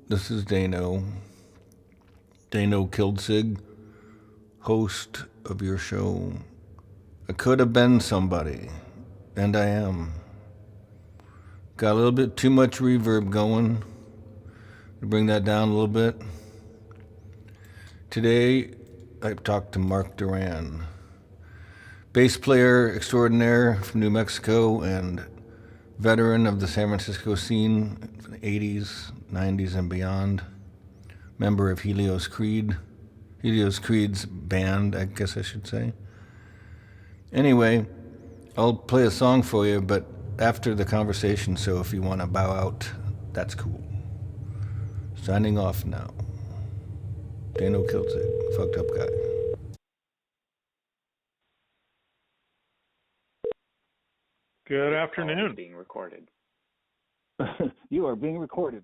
This is Dano Kildsig, host of your show. I could have been somebody, and I am. Got a little bit too much reverb going. To bring that down a little bit. Today, I talked to Mark Duran, bass player extraordinaire from New Mexico and veteran of the San Francisco scene in the 80s, 90s, and beyond. Member of Helios Creed's band, I guess I should say. Anyway, I'll play a song for you, but after the conversation, so if you want to bow out, that's cool. Signing off now. Dano Kiltzig, fucked up guy. Good afternoon. Being recorded. You are being recorded.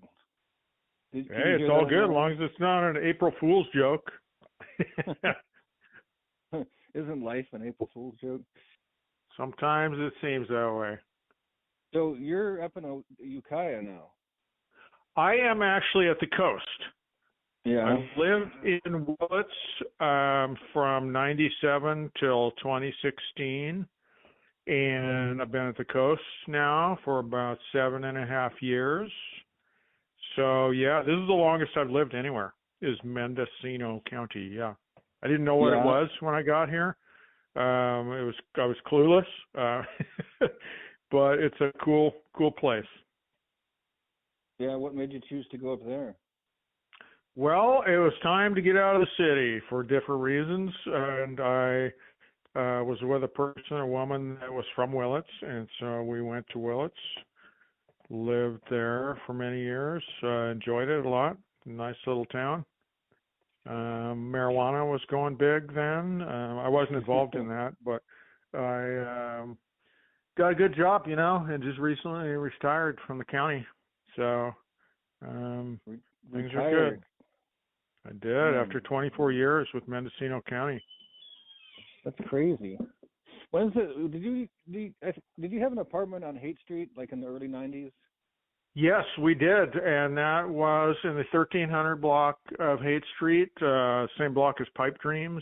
Hey, it's all good as long as it's not an April Fool's joke. Isn't life an April Fool's joke? Sometimes it seems that way. So you're up in Ukiah now. I am actually at the coast. Yeah. I lived in Willits from 97 till 2016. And I've been at the coast now for about 7.5 years. So, yeah, this is the longest I've lived anywhere, is Mendocino County, yeah. I didn't know what it was when I got here. I was clueless, but it's a cool place. Yeah, what made you choose to go up there? Well, it was time to get out of the city for different reasons, and I was with a woman that was from Willits, and so we went to Willits, lived there for many years, enjoyed it a lot, nice little town. Marijuana was going big then. I wasn't involved in that, but I got a good job, and just recently retired from the county. So things are good. I did after 24 years with Mendocino County. That's crazy. When is it? Did you have an apartment on Haight Street like in the early 90s? Yes, we did, and that was in the 1300 block of Haight Street, same block as Pipe Dreams.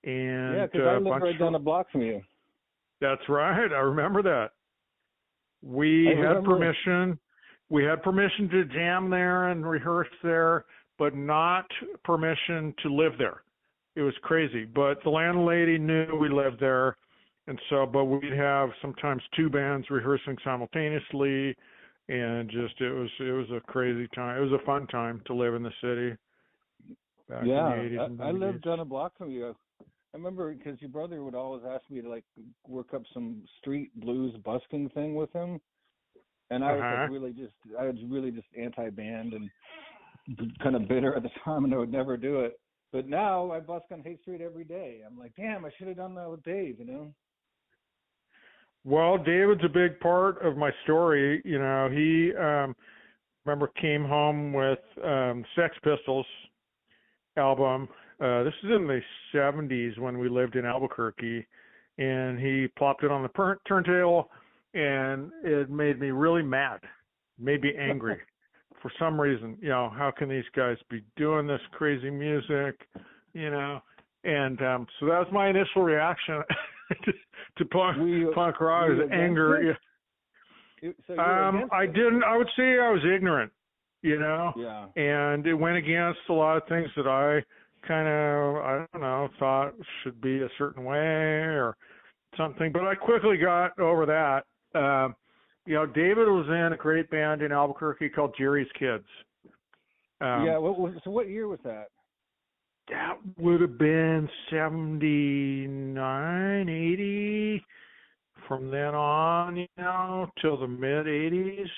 And yeah, because I lived right down the block from you. That's right. I remember that. We had permission. We had permission to jam there and rehearse there, but not permission to live there. It was crazy, but the landlady knew we lived there, and so, but we'd have sometimes two bands rehearsing simultaneously, and just it was a crazy time. It was a fun time to live in the city back in the 80s and 90s. I lived down a block from you. I remember because your brother would always ask me to like work up some street blues busking thing with him, and I was really just anti-band and kind of bitter at the time, and I would never do it. But now I busk on Haight Street every day. I'm like, damn, I should have done that with Dave, Well, David's a big part of my story. He remember came home with Sex Pistols album. This is in the 70s when we lived in Albuquerque, and he plopped it on the turntable, and it made me really mad, made me angry. For some reason, how can these guys be doing this crazy music, and so that was my initial reaction to punk rock, is anger. I would say I was ignorant, and it went against a lot of things that I thought should be a certain way or something, but I quickly got over that. David was in a great band in Albuquerque called Jerry's Kids. So what year was that? That would have been 79, 80. From then on, till the mid 80s.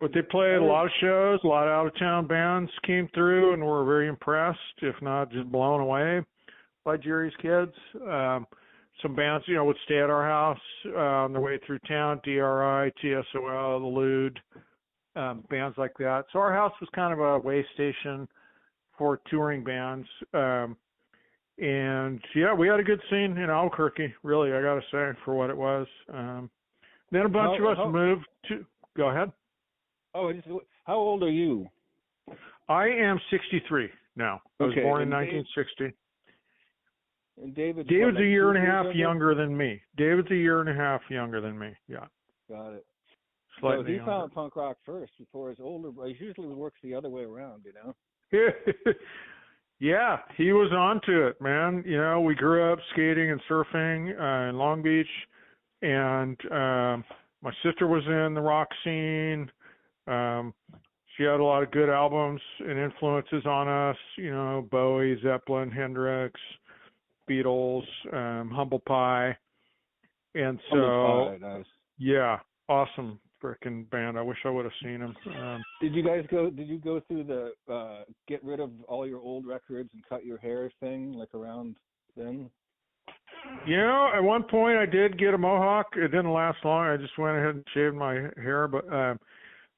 But they played a lot of shows. A lot of out-of-town bands came through and were very impressed, if not just blown away by Jerry's Kids. Some bands, would stay at our house on their way through town, DRI, TSOL, The Lewd, bands like that. So our house was kind of a way station for touring bands. And, we had a good scene in Albuquerque, really, I got to say, for what it was. Then a bunch of us moved to – go ahead. How old are you? I am 63 now. I was born in 1960. And David's a year and a half younger? younger than me. David's a year and a half younger than me. Yeah. Got it. Slightly so he younger. found punk rock first before his older brother. It usually works the other way around, you know? Yeah, he was onto it, man. You know, we grew up skating and surfing in Long Beach, and my sister was in the rock scene. She had a lot of good albums and influences on us, you know, Bowie, Zeppelin, Hendrix, Beatles, Humble Pie. And so, Humble Pie, nice. Yeah, awesome freaking band. I wish I would have seen them. Did you go through the get rid of all your old records and cut your hair thing, like around then? You know, at one point I did get a mohawk. It didn't last long. I just went ahead and shaved my hair, but I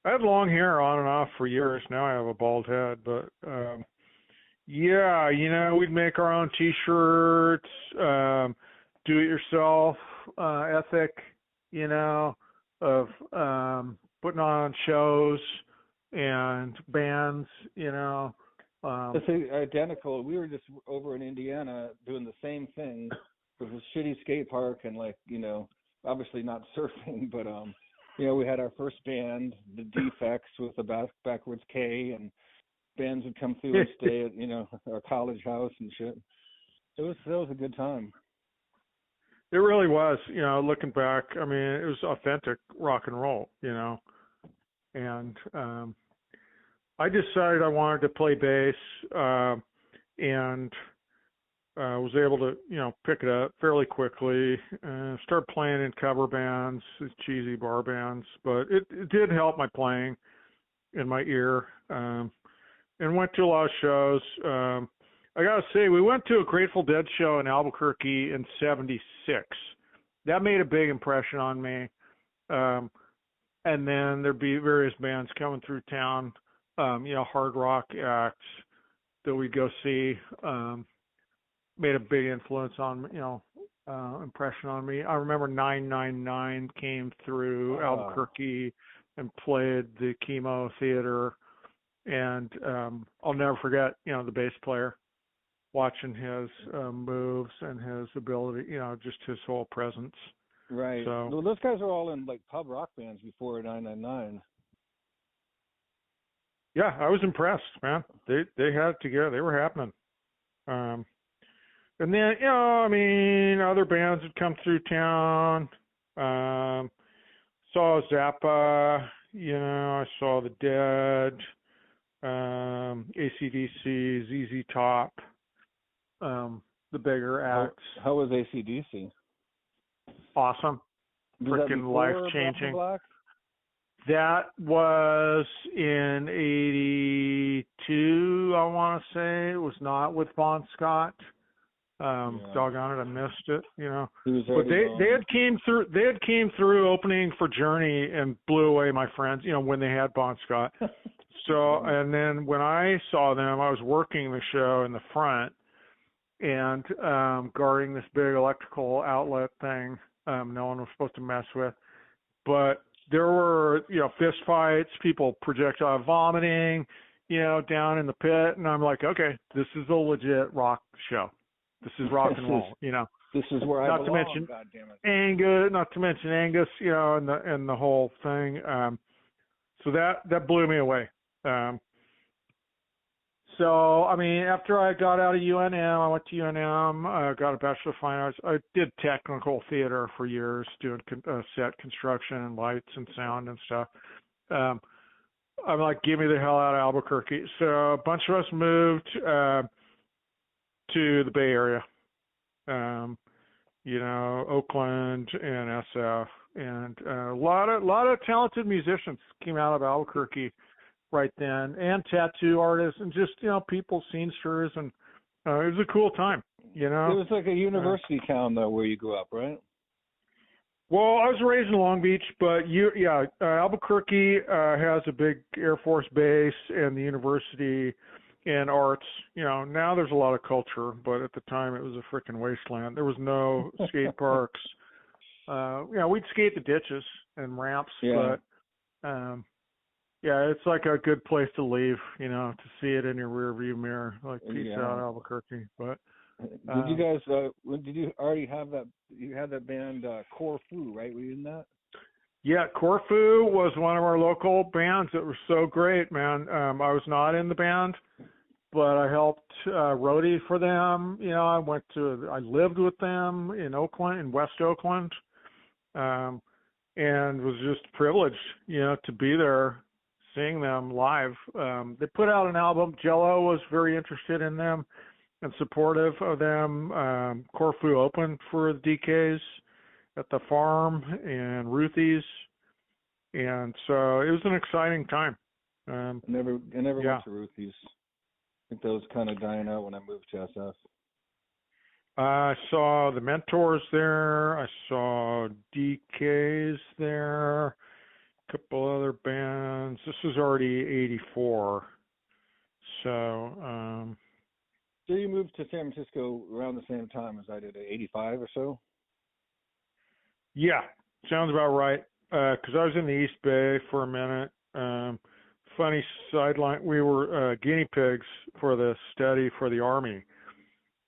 had long hair on and off for years. Now I have a bald head, but yeah, you know, we'd make our own T-shirts, do-it-yourself ethic, you know, of putting on shows and bands, you know. It's identical. We were just over in Indiana doing the same thing. It was a shitty skate park and, like, you know, obviously not surfing, but you know, we had our first band, the Defects, with the backwards K, and bands would come through and stay at, you know, our college house and shit. That was a good time. It really was, you know, looking back. I mean, it was authentic rock and roll, you know. And I decided I wanted to play bass, and was able to, you know, pick it up fairly quickly. Started playing in cover bands, cheesy bar bands, but it did help my playing in my ear. And went to a lot of shows. I gotta say, we went to a Grateful Dead show in Albuquerque in '76. That made a big impression on me. And then there'd be various bands coming through town, you know, hard rock acts that we'd go see. Made a big influence on, you know, impression on me. I remember 999 came through Albuquerque and played the Chemo Theater. And I'll never forget, you know, the bass player, watching his moves and his ability, you know, just his whole presence. Right. So, well, those guys were all in, like, pub rock bands before 999. Yeah, I was impressed, man. They had it together. They were happening. And then, you know, I mean, other bands would come through town. Saw Zappa, you know, I saw The Dead, AC/DC, ZZ Top, the bigger acts. How was AC/DC? Awesome. Freaking life-changing. That was in '82, I want to say. It was not with Bon Scott. Doggone it, I missed it, you know. But they had came through opening for Journey and blew away my friends, you know, when they had Bon Scott. So, and then when I saw them, I was working the show in the front and guarding this big electrical outlet thing no one was supposed to mess with. But there were, you know, fist fights, people projectile vomiting, you know, down in the pit. And I'm like, okay, this is a legit rock show. This is rock and roll, you know. This is where I belong, not to mention Angus, you know, and the whole thing. So that blew me away. So, I mean, after I got out of UNM, I went to UNM, got a Bachelor of Fine Arts. I did technical theater for years, doing set construction and lights and sound and stuff. I'm like, get me the hell out of Albuquerque. So a bunch of us moved to the Bay Area, you know, Oakland and SF. And a lot of talented musicians came out of Albuquerque right then, and tattoo artists, and just, you know, people, scenesters, and it was a cool time, you know. It was like a university town, though, where you grew up, right? Well, I was raised in Long Beach, but Albuquerque has a big Air Force base and the university and arts. You know, now there's a lot of culture, but at the time it was a freaking wasteland. There was no skate parks. You know, we'd skate the ditches and ramps, but Yeah, it's like a good place to leave, to see it in your rear view mirror, like peace out Albuquerque. But did you guys? Did you already have that? You had that band Corfu, right? Were you in that? Yeah, Corfu was one of our local bands that was so great, man. I was not in the band, but I helped roadie for them. I lived with them in Oakland, in West Oakland, and was just privileged, to be there, seeing them live. They put out an album. Jello was very interested in them and supportive of them. Corfu opened for the DKs at the farm and Ruthie's, and so it was an exciting time. I never went to Ruthie's. I think that was kind of dying out when I moved to SF. I saw the Mentors there. I saw DKs there. A couple other bands. This was already 84. So you moved to San Francisco around the same time as I did, 85 or so? Yeah, sounds about right. Because I was in the East Bay for a minute. Funny sideline, we were guinea pigs for the study for the Army.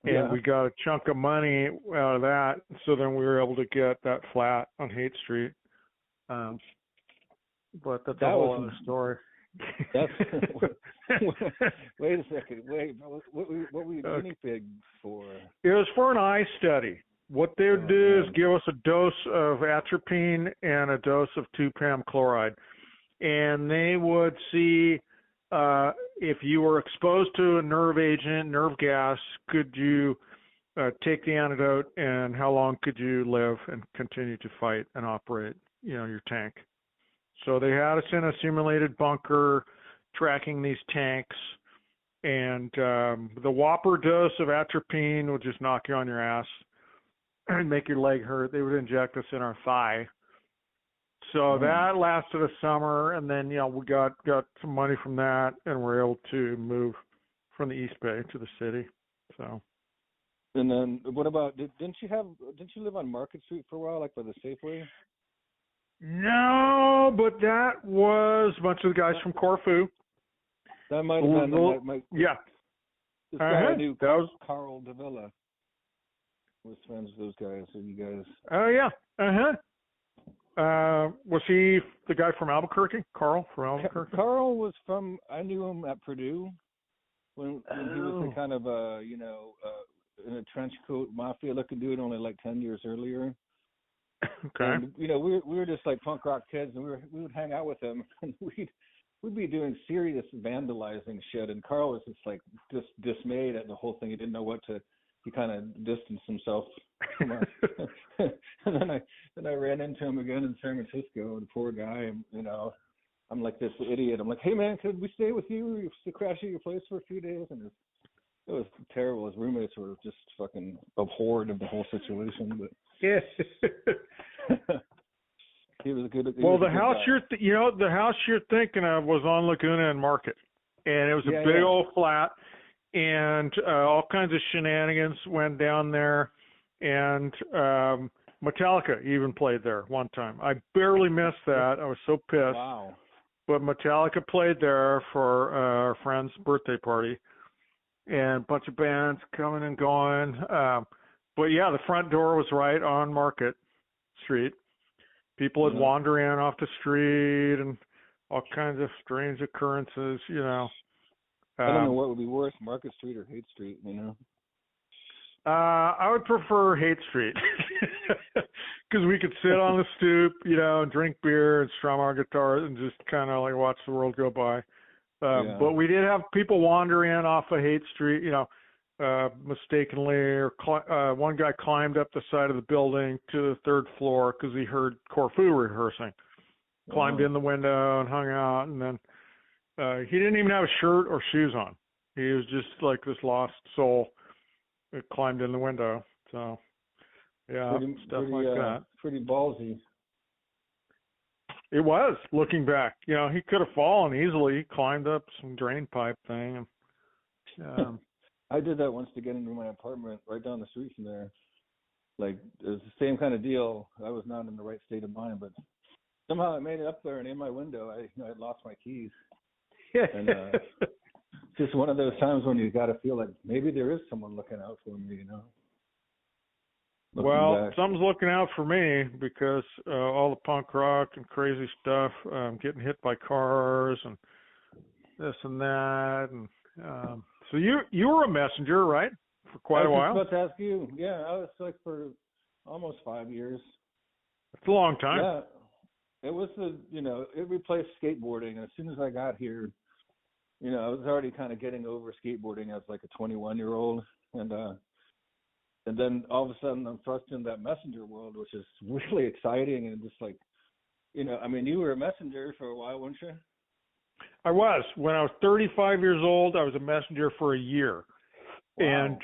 And we got a chunk of money out of that, so then we were able to get that flat on Haight Street. But that's a whole other story. That's wait a second. What were you guinea pigs for? It was for an eye study. What they would do is give us a dose of atropine and a dose of 2-PAM chloride. And they would see if you were exposed to a nerve agent, nerve gas, could you take the antidote, and how long could you live and continue to fight and operate, your tank. So they had us in a simulated bunker tracking these tanks, and the whopper dose of atropine would just knock you on your ass and make your leg hurt. They would inject us in our thigh. So that lasted a summer, and then we got some money from that, and we're able to move from the East Bay to the city. So. And then what about? Didn't you live on Market Street for a while, like by the Safeway? No, but that was a bunch of the guys from Corfu. That might have been. This guy I knew, that was Carl Davila. Was friends with those guys. So you guys. Oh yeah. Was he the guy from Albuquerque? Carl from Albuquerque? Carl was from. I knew him at Purdue when he was the kind of in a trench coat mafia-looking dude, only like 10 years earlier. Okay. And, we were just like punk rock kids, and we would hang out with him, and we'd be doing serious vandalizing shit. And Carl was just dismayed at the whole thing. He didn't know what to. He kind of distanced himself from us. And then I ran into him again in San Francisco, the poor guy. And, I'm like this idiot. I'm like, hey man, could we stay with you? We used to crash at your place for a few days, and it was terrible. His roommates were just fucking abhorred of the whole situation. But he was a good. The house you're thinking of was on Laguna and Market, and it was a big old flat. And all kinds of shenanigans went down there, and Metallica even played there one time. I barely missed that. I was so pissed. Wow. But Metallica played there for our friend's birthday party, and a bunch of bands coming and going. But yeah, the front door was right on Market Street. People would wander in off the street, and all kinds of strange occurrences, I don't know what would be worse, Market Street or Haight Street, I would prefer Haight Street because we could sit on the stoop, and drink beer and strum our guitars and just kind of like watch the world go by. But we did have people wander in off of Haight Street, mistakenly, or one guy climbed up the side of the building to the third floor because he heard Corfu rehearsing. Climbed in the window and hung out, and then he didn't even have a shirt or shoes on. He was just like this lost soul that climbed in the window. So, yeah, stuff like that. Pretty ballsy. It was, looking back. He could have fallen easily. He climbed up some drain pipe thing. And, I did that once to get into my apartment right down the street from there. Like, it was the same kind of deal. I was not in the right state of mind, but somehow I made it up there, and in my window, I had lost my keys. And just one of those times when you got to feel like maybe there is someone looking out for me, Well, someone's looking out for me because all the punk rock and crazy stuff, getting hit by cars and this and that, and so you were a messenger, right, for quite a while? I was about to ask you. Yeah, I was like for almost 5 years. It's a long time. Yeah, it was it replaced skateboarding. As soon as I got here, I was already kind of getting over skateboarding as like a 21-year-old, and then all of a sudden I'm thrust into that messenger world, which is really exciting and just like, you were a messenger for a while, weren't you? I was. When I was 35 years old, I was a messenger for a year. Wow. And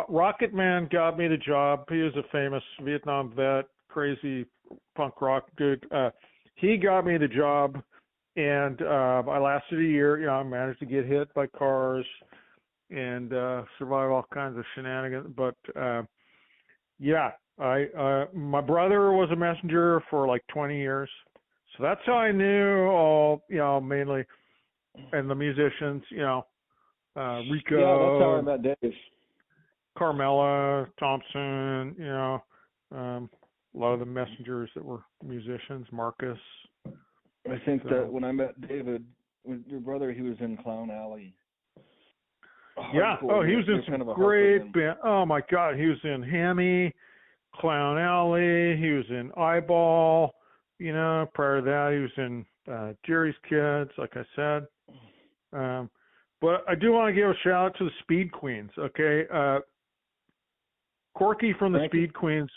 Rocket Man got me the job. He was a famous Vietnam vet, crazy punk rock dude. He got me the job, and I lasted a year. I managed to get hit by cars and survive all kinds of shenanigans. But my brother was a messenger for like 20 years. So that's how I knew all, mainly, and the musicians, Rico. Yeah, that's how I met Dave. Carmela, Thompson, a lot of the messengers that were musicians, Marcus. I think that when I met David, your brother, he was in Clown Alley. Yeah. Oh, he was in some great band. Oh my God, he was in Hammy, Clown Alley. He was in Eyeball. Prior to that, he was in Jerry's Kids, like I said. But I do want to give a shout out to the Speed Queens. Okay, Corky from the Speed Queens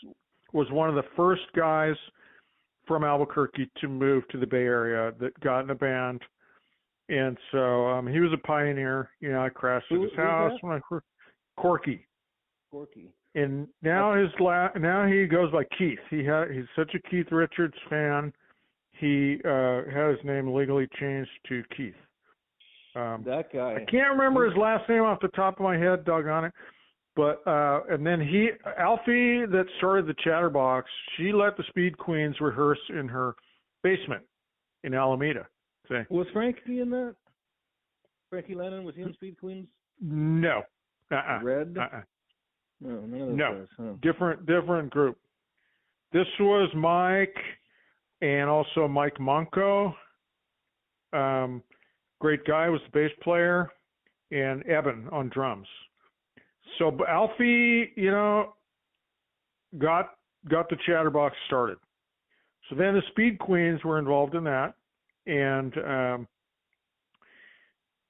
was one of the first guys from Albuquerque to move to the Bay Area that got in a band. And so he was a pioneer. I crashed at his house when I heard Corky. And now now he goes by Keith. He's such a Keith Richards fan. He had his name legally changed to Keith. That guy. I can't remember his last name off the top of my head, doggone it. But and then Alfie that started the Chatterbox, she let the Speed Queens rehearse in her basement in Alameda. See? Was Frankie in that? Frankie Lennon, was he in Speed Queens? No. Red? No, none of those guys, huh? Different group. This was Mike and also Mike Monco. Great guy, was the bass player, and Eben on drums. So Alfie, got the Chatterbox started. So then the Speed Queens were involved in that, and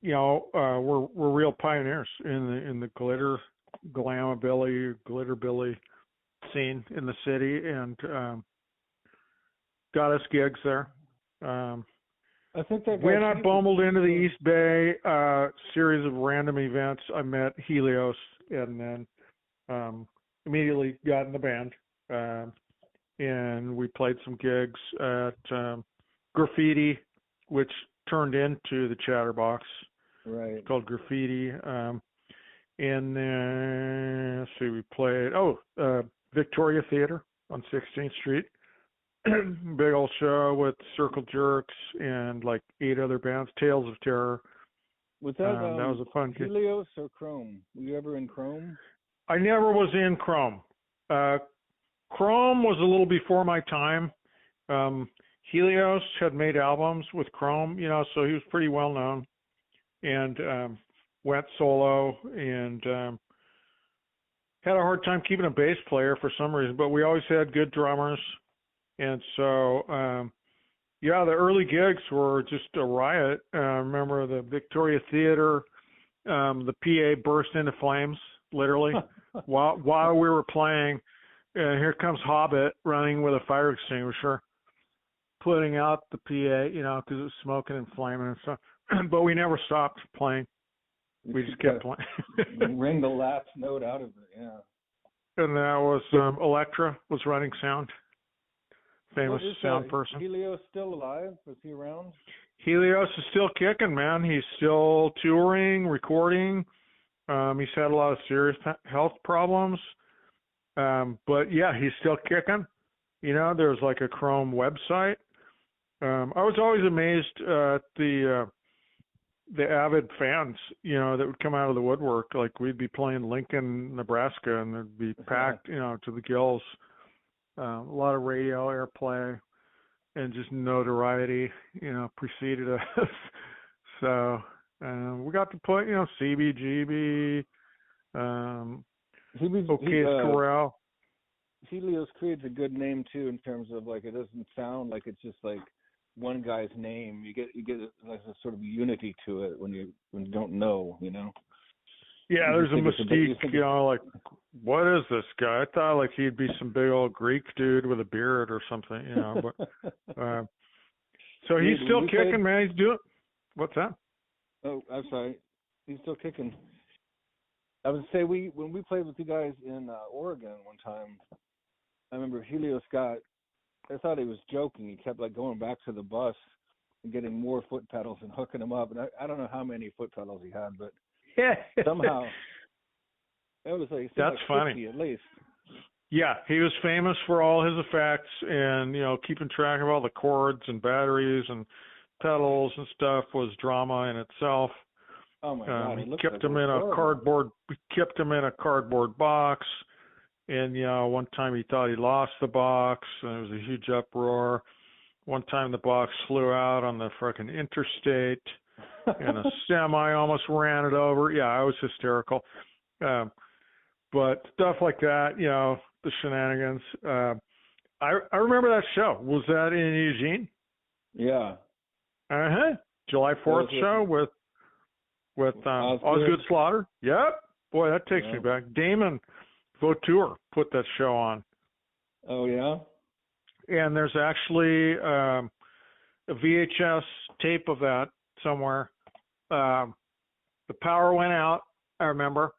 we're real pioneers in the glitterbilly scene in the city, and got us gigs there. I think that when I bumbled into the East Bay series of random events, I met Helios, and then immediately got in the band, and we played some gigs at Graffiti, which turned into the Chatterbox. Right. It's called Graffiti. And then, let's see, we played Victoria Theater on 16th Street. Big old show with Circle Jerks and like 8 other bands. Tales of Terror. Was that was a fun Helios or Chrome? Were you ever in Chrome? I never was in Chrome. Chrome was a little before my time. Helios had made albums with Chrome, so he was pretty well known, and went solo, and had a hard time keeping a bass player for some reason, but we always had good drummers. And so, the early gigs were just a riot. I remember the Victoria Theater, the PA burst into flames, literally, while we were playing. And here comes Hobbit running with a fire extinguisher, putting out the PA, because it was smoking and flaming and stuff. But we never stopped playing. We just kept playing. Ring the last note out of it, yeah. And that was Electra was running sound. Famous sound person. Helios still alive? Is he around? Helios is still kicking, man. He's still touring, recording. He's had a lot of serious health problems. But yeah, he's still kicking. There's like a Chrome website. I was always amazed at the avid fans, that would come out of the woodwork. Like we'd be playing Lincoln, Nebraska, and it'd be packed, to the gills. A lot of radio airplay and just notoriety, preceded us. So we got to play, CBGB, OK Corral. Helios Creed's a good name too, in terms of like it doesn't sound like it's just like one guy's name. You get like a sort of unity to it when you don't know. Yeah, there's a mystique, like what is this guy? I thought like he'd be some big old Greek dude with a beard or something, But so he's still kicking, man. He's doing. What's that? Oh, I'm sorry. He's still kicking. I would say when we played with you guys in Oregon one time, I remember Helios Scott. I thought he was joking. He kept like going back to the bus and getting more foot pedals and hooking them up. And I don't know how many foot pedals he had, but somehow it was like that's like funny 50 at least. Yeah, he was famous for all his effects and keeping track of all the cords and batteries and pedals and stuff was drama in itself. Oh my God! He kept them in a cardboard. We kept them in a cardboard box, and one time he thought he lost the box, and it was a huge uproar. One time the box flew out on the frickin' interstate, and a semi almost ran it over. Yeah, I was hysterical. But stuff like that, the shenanigans. I remember that show. Was that in Eugene? Yeah. July 4th show with Osgood Slaughter. Yep. Boy, that takes me back. Damon Vautour put that show on. Oh, yeah? And there's actually a VHS tape of that somewhere. The power went out, I remember,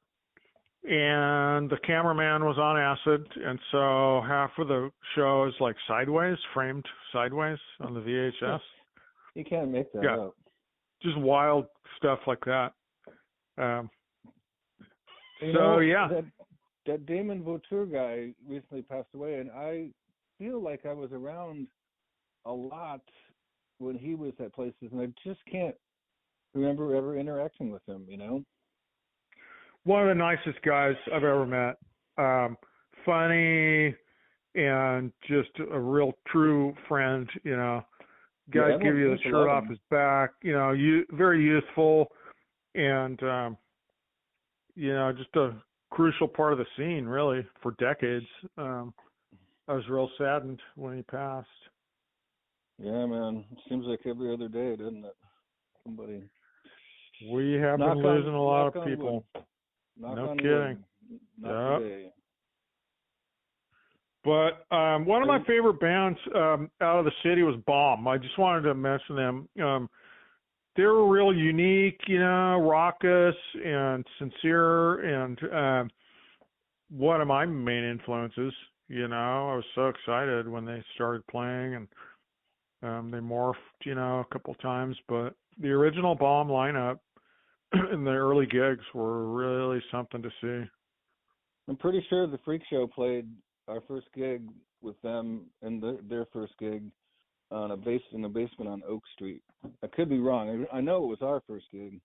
and the cameraman was on acid, and so half of the show is like sideways, framed sideways on the VHS. You can't make that up. Just wild stuff like that. Yeah. That Damon Vautour guy recently passed away, and I feel like I was around a lot when he was at places, and I just can't remember ever interacting with him, One of the nicest guys I've ever met. Funny and just a real true friend, Guy give you the shirt off his back, very youthful and, just a crucial part of the scene, really, for decades. I was real saddened when he passed. Yeah, man. It seems like every other day, doesn't it? Somebody. We have been losing a lot of people. No kidding. Not today. But one of my favorite bands out of the city was Bomb. I just wanted to mention them. They were real unique, raucous and sincere, and one of my main influences. I was so excited when they started playing, and they morphed, a couple times. But the original Bomb lineup and the early gigs were really something to see. I'm pretty sure the Freak Show played our first gig with them and their first gig on in a basement on Oak Street. I could be wrong. I know it was our first gig.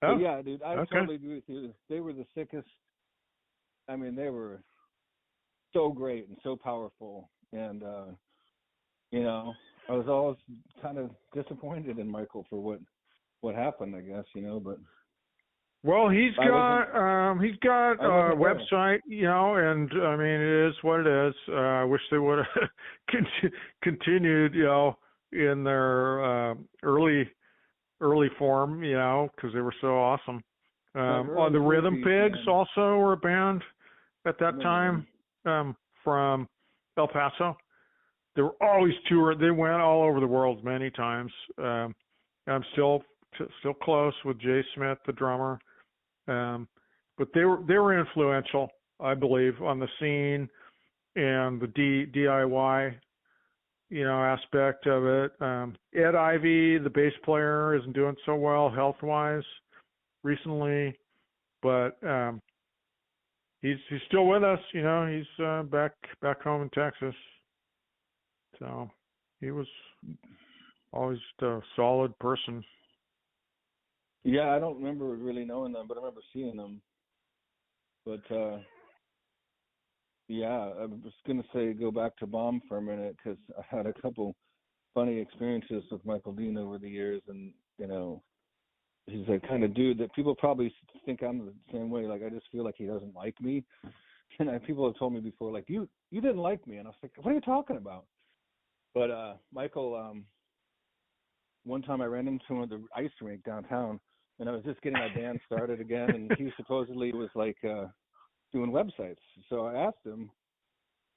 Oh, but yeah, dude, I totally agree with you. They were the sickest. I mean, they were so great and so powerful. And, I was always kind of disappointed in Michael for what happened, I guess, but. Well, he's got a website, and I mean, it is what it is. I wish they would have continued, in their early form, because they were so awesome. The Rhythm Pigs also were a band at that time from El Paso. They were always touring. They went all over the world many times. I'm still close with Jay Smith, the drummer. But they were influential, I believe, on the scene and the DIY, aspect of it. Ed Ivy, the bass player, isn't doing so well health-wise recently, but he's still with us. He's back home in Texas. So he was Always just a solid person. Yeah, I don't remember really knowing them, but I remember seeing them. But yeah, I was gonna say go back to Baum for a minute because I had a couple funny experiences with Michael Dean over the years, and he's the kind of dude that people probably think I'm the same way. Like I just feel like he doesn't like me, and people have told me before, like you didn't like me, and I was like, what are you talking about? But Michael, one time I ran into him at the ice rink downtown, and I was just getting my band started again, and he supposedly was like doing websites. So I asked him,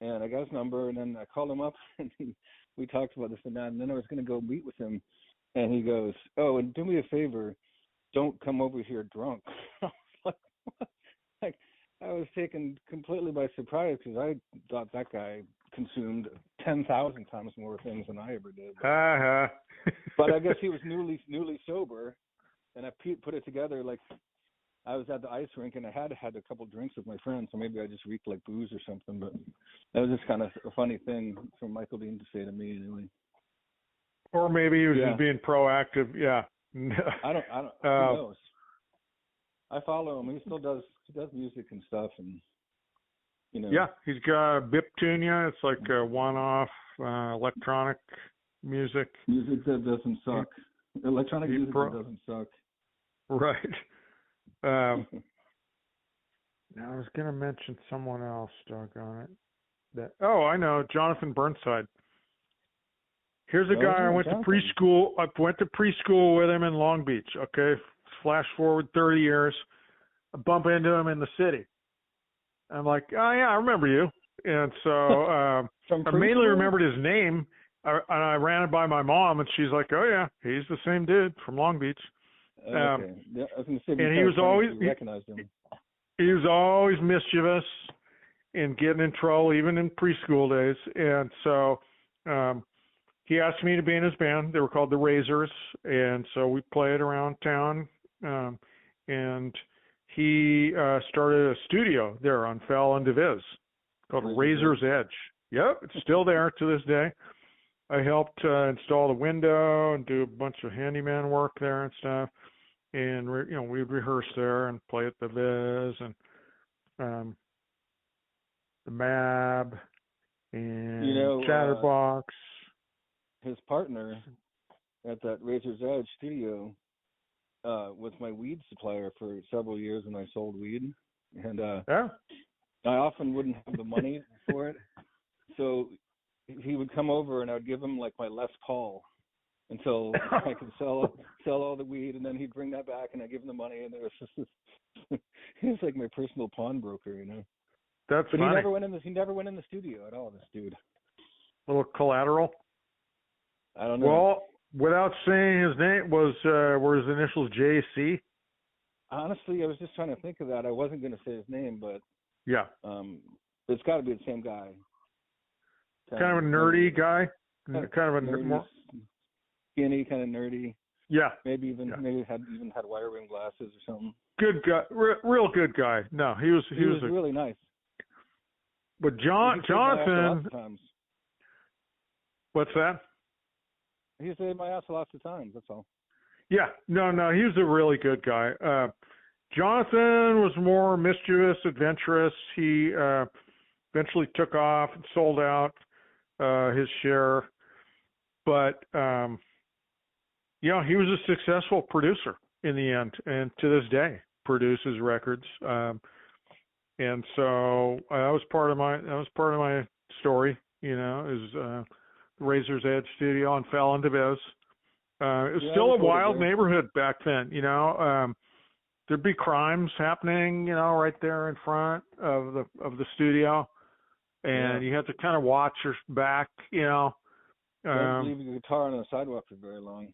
and I got his number, and then I called him up, and we talked about this and that, and then I was going to go meet with him, and he goes, oh, and do me a favor, don't come over here drunk. I was like, what? Like, I was taken completely by surprise because I thought that guy consumed 10,000 times more things than I ever did. But I guess he was newly sober, and I put it together like I was at the ice rink and I had a couple drinks with my friends, so maybe I just reeked like booze or something. But that was just kind of a funny thing for Michael Dean to say to me, anyway. Or maybe he was just being proactive. Yeah. I don't. Who knows? I follow him. He still does music and stuff, and Yeah, he's got Biptunia. It's like a one-off electronic music. Music that doesn't suck. Electronic music that doesn't suck. Right. Now I was going to mention someone else, doggone it. I know, Jonathan Burnside. Here's a guy I went to preschool. I went to preschool with him in Long Beach. Okay, flash forward 30 years. I bump into him in the city. I'm like, oh yeah, I remember you. And so I mainly remembered his name. I ran it by my mom, and she's like, oh yeah, he's the same dude from Long Beach. Okay. Yeah, I was going to say, and he was always recognized him. He was always mischievous and getting in trouble, even in preschool days. And so he asked me to be in his band. They were called the Razors, and so we played around town. And he started a studio there on Fell and DeViz called Razor's Edge. Yep, it's still there to this day. I helped install the window and do a bunch of handyman work there and stuff. And we'd rehearse there and play at the Viz and the Mab and Chatterbox. His partner at that Razor's Edge studio was my weed supplier for several years when I sold weed, and I often wouldn't have the money for it, so he would come over and I would give him like my Les Paul until I could sell all the weed, and then he'd bring that back and I'd give him the money, and it was just he was like my personal pawnbroker, That's but funny. he never went in the studio at all, this dude. A little collateral. I don't know. Well, without saying his name, were his initials JC? Honestly, I was just trying to think of that. I wasn't going to say his name, but yeah, it's got to be the same guy. Kind of a nerdy guy. Kind of a nerdy, more skinny, kind of nerdy. Yeah. Maybe had wire rim glasses or something. Good guy, real good guy. No, he was really nice. But Jonathan. What's that? He saved my ass lots of times. That's all. Yeah, no, he was a really good guy. Jonathan was more mischievous, adventurous. He eventually took off and sold out his share, but he was a successful producer in the end, and to this day produces records. And so that was part of my story. Is Razor's Edge Studio on Fell and DeViz. It was still a wild neighborhood back then. There'd be crimes happening, right there in front of the studio, and you had to kind of watch your back, Don't leave your guitar on the sidewalk for very long.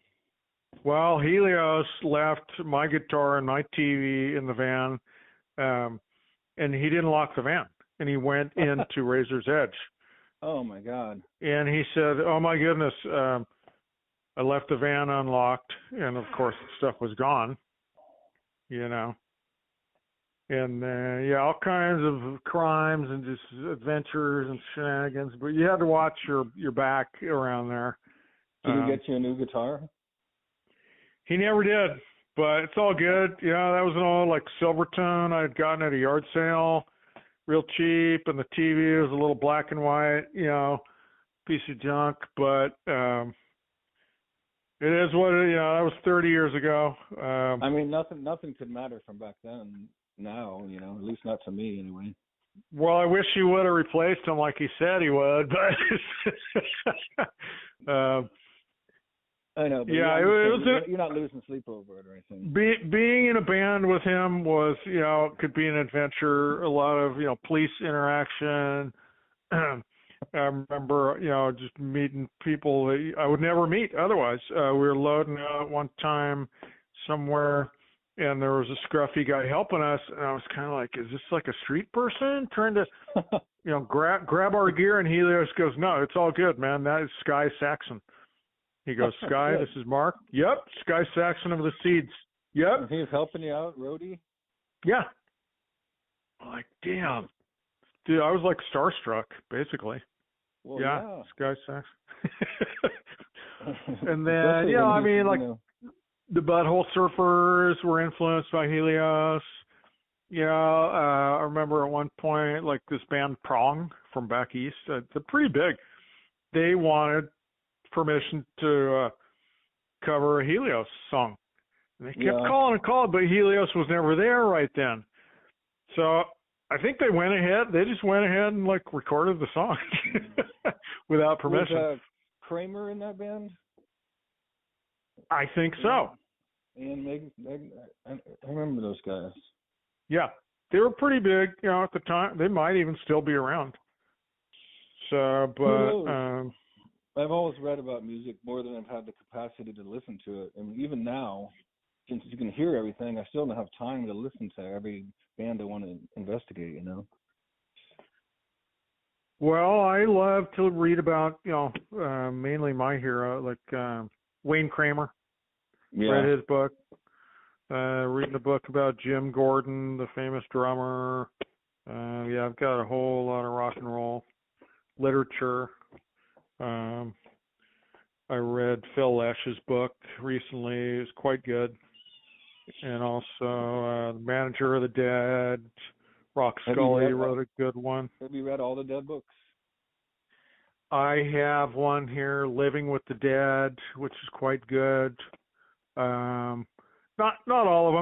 Well, Helios left my guitar and my TV in the van, and he didn't lock the van, and he went into Razor's Edge. Oh my God! And he said, "Oh my goodness, I left the van unlocked, and of course the stuff was gone." And all kinds of crimes and just adventures and shenanigans. But you had to watch your back around there. Did he get you a new guitar? He never did, but it's all good. Yeah, that was an old like Silvertone I had gotten at a yard sale, real cheap, and the TV was a little black and white, piece of junk. But it is what that was 30 years ago. I mean, nothing could matter from back then. Now, at least not to me anyway. Well, I wish he would have replaced him like he said he would, but I know, but yeah, you're not losing sleep over it or anything. Being in a band with him was, could be an adventure. A lot of, police interaction. I remember, just meeting people that I would never meet otherwise. We were loading out one time somewhere, and there was a scruffy guy helping us, and I was kind of like, is this like a street person trying to, grab our gear? And Helios goes, no, it's all good, man. That is Sky Saxon. He goes, Sky, this is Mark. Yep, Sky Saxon of the Seeds. Yep. He's helping you out, roadie? Yeah. I'm like, damn. Dude, I was like starstruck, basically. Well, yeah. Sky Saxon. And then, the Butthole Surfers were influenced by Helios. I remember at one point, like this band Prong from back east, they're pretty big. They wanted permission to cover a Helios song. And they kept calling, but Helios was never there right then. So I think they just went ahead and like recorded the song without permission. Was Kramer in that band? I think so. And Meg, I remember those guys. Yeah, they were pretty big, at the time. They might even still be around. So, but I've always read about music more than I've had the capacity to listen to it. And even now, since you can hear everything, I still don't have time to listen to every band I want to investigate, Well, I love to read about, mainly my hero, like Wayne Kramer. Yeah. Read his book. Reading a book about Jim Gordon, the famous drummer. I've got a whole lot of rock and roll literature. I read Phil Lesch's book recently. It's quite good. And also The Manager of the Dead. Rock Scully wrote a good one. Have you read all the Dead books? I have one here, Living with the Dead, which is quite good. Not all of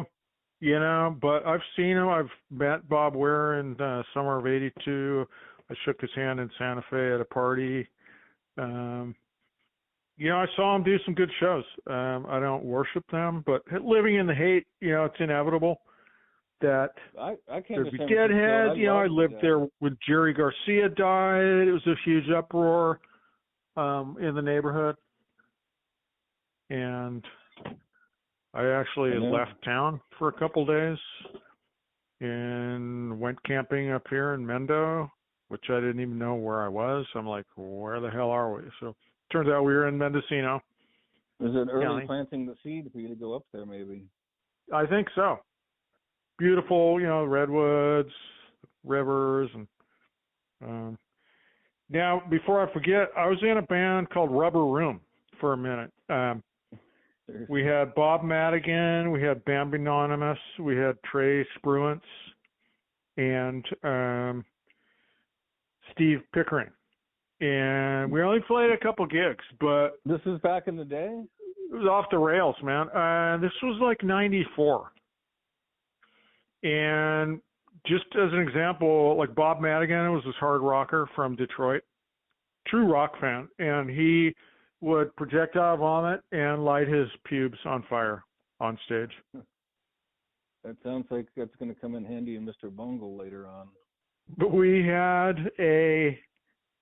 them, but I've seen him. I've met Bob Weir in summer of '82. I shook his hand in Santa Fe at a party. I saw him do some good shows. I don't worship them, but living in the hate, it's inevitable that I came there'd to be San deadhead. Francisco. I lived there when Jerry Garcia died. It was a huge uproar in the neighborhood. And I actually left town for a couple days and went camping up here in Mendo, which I didn't even know where I was. I'm like, where the hell are we? So turns out we were in Mendocino. Is it early planting the seed for you to go up there, maybe? I think so. Beautiful, redwoods, rivers, and now before I forget, I was in a band called Rubber Room for a minute. We had Bob Madigan, we had Bambi Anonymous, we had Trey Spruance, and Steve Pickering. And we only played a couple gigs, but... This is back in the day? It was off the rails, man. This was like 94. And just as an example, like Bob Madigan was this hard rocker from Detroit, true rock fan, and he would projectile vomit and light his pubes on fire on stage. That sounds like that's going to come in handy in Mr. Bungle later on. But we had a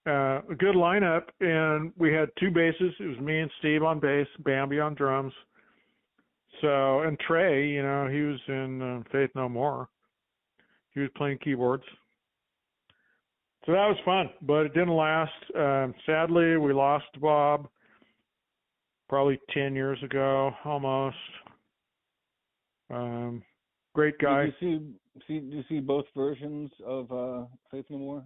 good lineup, and we had two basses. It was me and Steve on bass, Bambi on drums. So, and Trey, he was in Faith No More. He was playing keyboards. So that was fun, but it didn't last. Sadly, we lost Bob probably 10 years ago, almost. Great guy. Did you see both versions of Faith No More?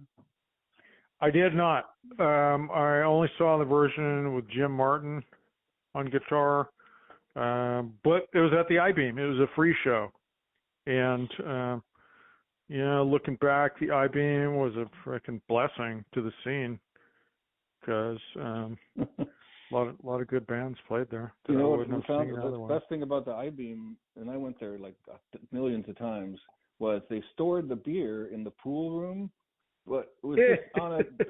I did not. I only saw the version with Jim Martin on guitar. But it was at the I-Beam. It was a free show. And, looking back, the I-Beam was a freaking blessing to the scene because a lot of good bands played there. You know what we found? The best thing about the I-Beam, and I went there like millions of times, was they stored the beer in the pool room, but it was just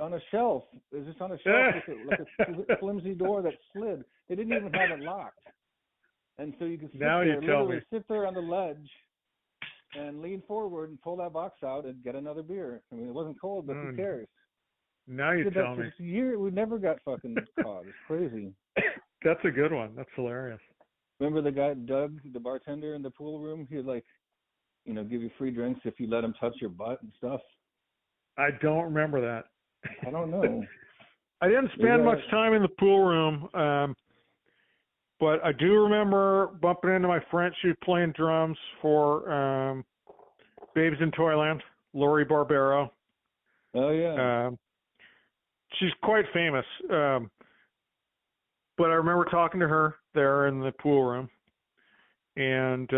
on a shelf. It was just on a shelf with like a flimsy door that slid. They didn't even have it locked, and so you could sit there on the ledge and lean forward and pull that box out and get another beer. I mean, it wasn't cold, but who cares? Now you tell me. We never got fucking caught. It's crazy. That's a good one. That's hilarious. Remember the guy, Doug, the bartender in the pool room? He'd like, give you free drinks if you let him touch your butt and stuff. I don't remember that. I don't know. I didn't spend much time in the pool room, but I do remember bumping into my friend. She was playing drums for Babes in Toyland, Lori Barbero. Oh, yeah. She's quite famous. But I remember talking to her there in the pool room. And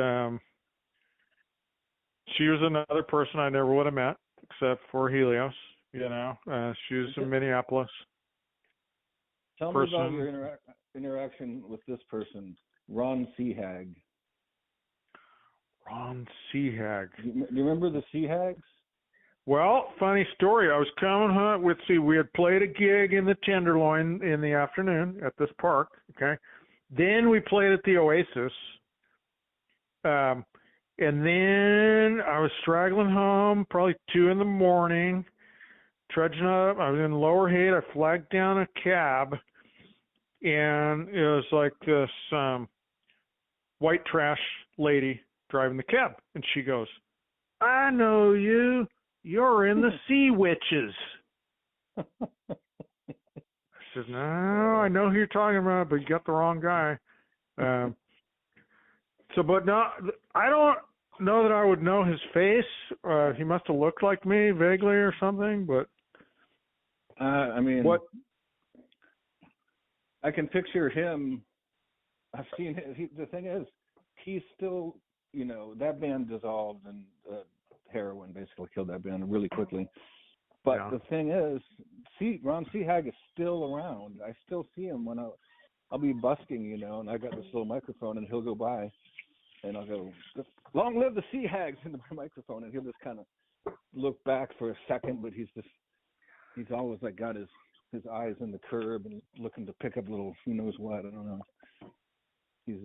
she was another person I never would have met except for Helios. She was in Minneapolis. Tell me about your interaction with this person, Ron Seahag. Ron Seahag. Do you remember the Seahags? Well, funny story. I was coming we had played a gig in the Tenderloin in the afternoon at this park. Okay. Then we played at the Oasis. And then I was straggling home, probably 2 a.m, trudging up. I was in Lower Haight. I flagged down a cab, and it was like this white trash lady driving the cab. And she goes, "I know you. You're in the Sea Witches." I said, "No, I know who you're talking about, but you got the wrong guy." But no, I don't know that I would know his face. He must have looked like me vaguely or something, but what? I can picture him. I've seen him. The thing is, he's still, that band dissolved and heroin basically killed that band really quickly. But the thing is, Ron Seahag is still around. I still see him when I'll be busking, and I got this little microphone, and he'll go by, and I'll go, "Long live the Seahags," into my microphone, and he'll just kind of look back for a second, but he's always like got his eyes in the curb and looking to pick up little who knows what. I don't know.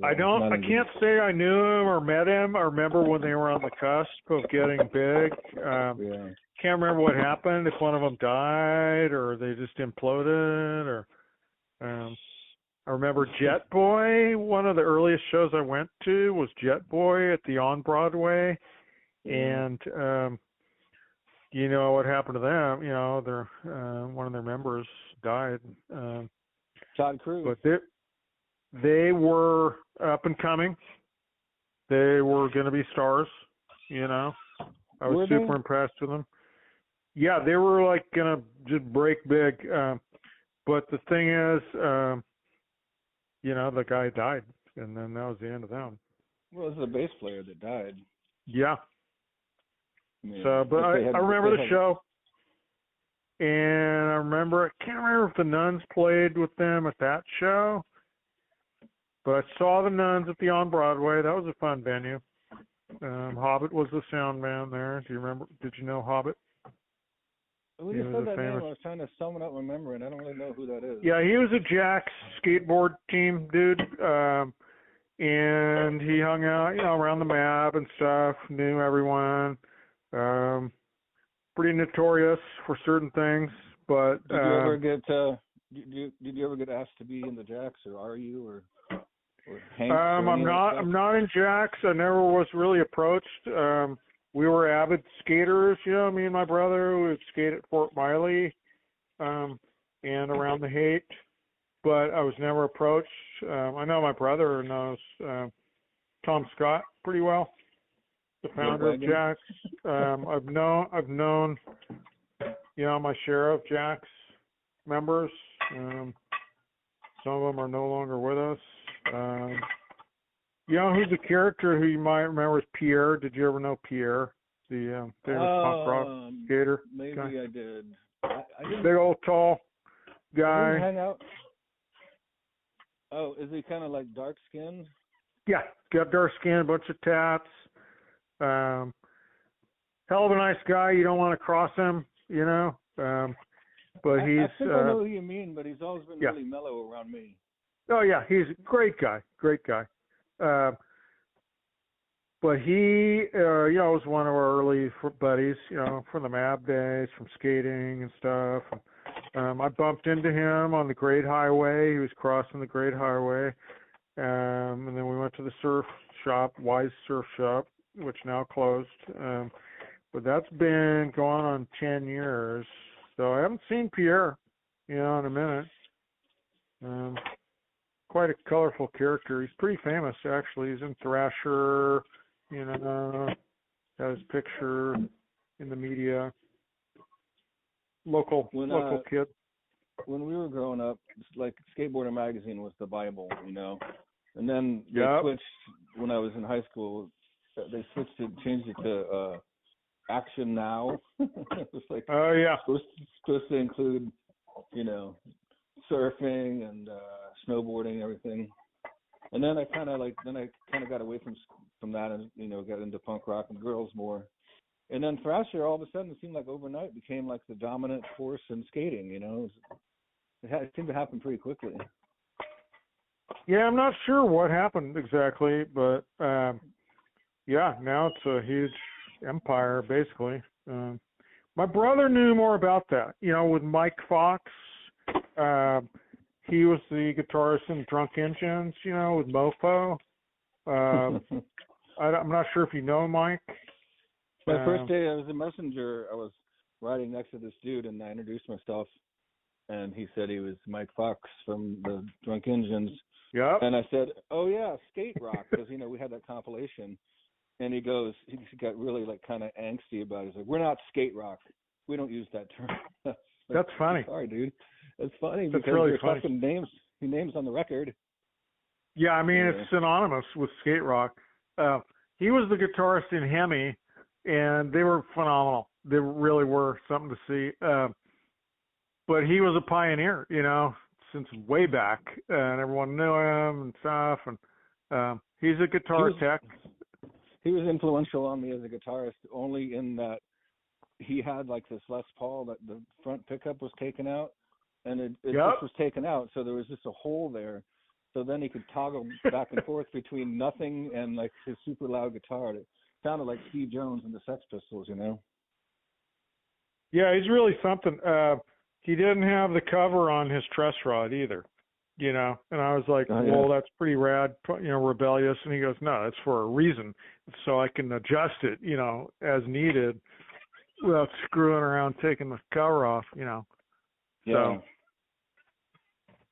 I can't say I knew him or met him. I remember when they were on the cusp of getting big. Can't remember what happened, if one of them died or they just imploded. Or I remember Jet Boy. One of the earliest shows I went to was Jet Boy at the On Broadway. And what happened to them? One of their members died. Todd Cruz. But they were up and coming. They were going to be stars, I was super impressed with them. Yeah, they were like going to just break big. But the thing is, the guy died, and then that was the end of them. Well, it was the bass player that died. Yeah. Yeah. So, but I remember the show. And I can't remember if the Nuns played with them at that show. But I saw the Nuns at the On Broadway. That was a fun venue. Hobbit was the sound man there. Do you remember? Did you know Hobbit? When you said that name, I was trying to sum it up my memory, and I don't really know who that is. Yeah, he was a Jack's skateboard team dude. And he hung out, around the map and stuff, knew everyone. Pretty notorious for certain things. But did you ever get did you ever get asked to be in the Jacks, or are you, or Hank? I'm not in Jacks. I never was really approached. We were avid skaters, me and my brother. We would skate at Fort Miley and around the Haight, but I was never approached. I know my brother knows Tom Scott pretty well, the founder of Jacks. I've known my share of Jacks members. Some of them are no longer with us. You know who's a character who you might remember is Pierre? Did you ever know Pierre, the famous punk rock skater? Maybe guy? I did. I didn't, Big old tall I guy. didn't hang out. Oh, is he kind of like dark skinned? Yeah, got dark skin, a bunch of tats. Hell of a nice guy. You don't want to cross him, you know. But he's. I think I know who you mean, but he's always been yeah. really mellow around me. Oh yeah, he's a great guy. Great guy. But he, you know, was one of our early buddies, you know, from the Mab days, from skating and stuff. I bumped into him on the Great Highway. He was crossing the Great Highway. And then we went to the surf shop, Wise Surf Shop, which now closed. But that's been going on 10 years. So I haven't seen Pierre, you know, in a minute. Quite a colorful character. He's pretty famous, actually. He's in Thrasher, you know, got his picture in the media. Local kid. When we were growing up, like Skateboarder magazine was the Bible, you know. And then they switched when I was in high school. They changed it to Action Now. It was like supposed to include, you know, surfing and snowboarding and everything. And then I kind of got away from that and, you know, got into punk rock and girls more. And then Thrasher all of a sudden, it seemed like overnight, became like the dominant force in skating, you know. It seemed to happen pretty quickly. Yeah, I'm not sure what happened exactly, but yeah, now it's a huge empire, basically. My brother knew more about that, you know, with Mike Fox. He was the guitarist in Drunk Engines, you know, with Mofo. I'm not sure if you know Mike. My first day, I was a messenger. I was riding next to this dude, and I introduced myself, and he said he was Mike Fox from the Drunk Engines. Yep. And I said, "Oh yeah, skate rock," because you know we had that compilation. And he goes, he got really like kind of angsty about it. He's like, "We're not skate rock. We don't use that term." Like, that's funny. Sorry, dude. It's funny that's because really there's funny. fucking names on the record. Yeah, I mean it's synonymous with skate rock. He was the guitarist in Hemi, and they were phenomenal. They really were something to see. But he was a pioneer, you know, since way back, and everyone knew him and stuff. And he's a guitar tech. He was influential on me as a guitarist, only in that he had like this Les Paul that the front pickup was taken out, and it just was taken out, so there was just a hole there. So then he could toggle back and forth between nothing and like his super loud guitar. It sounded like Steve Jones and the Sex Pistols, you know? Yeah, he's really something. He didn't have the cover on his truss rod either, you know? And I was like, well, that's pretty rad, you know, rebellious. And he goes, no, that's for a reason. So I can adjust it, you know, as needed without screwing around taking the cover off, you know? Yeah. So,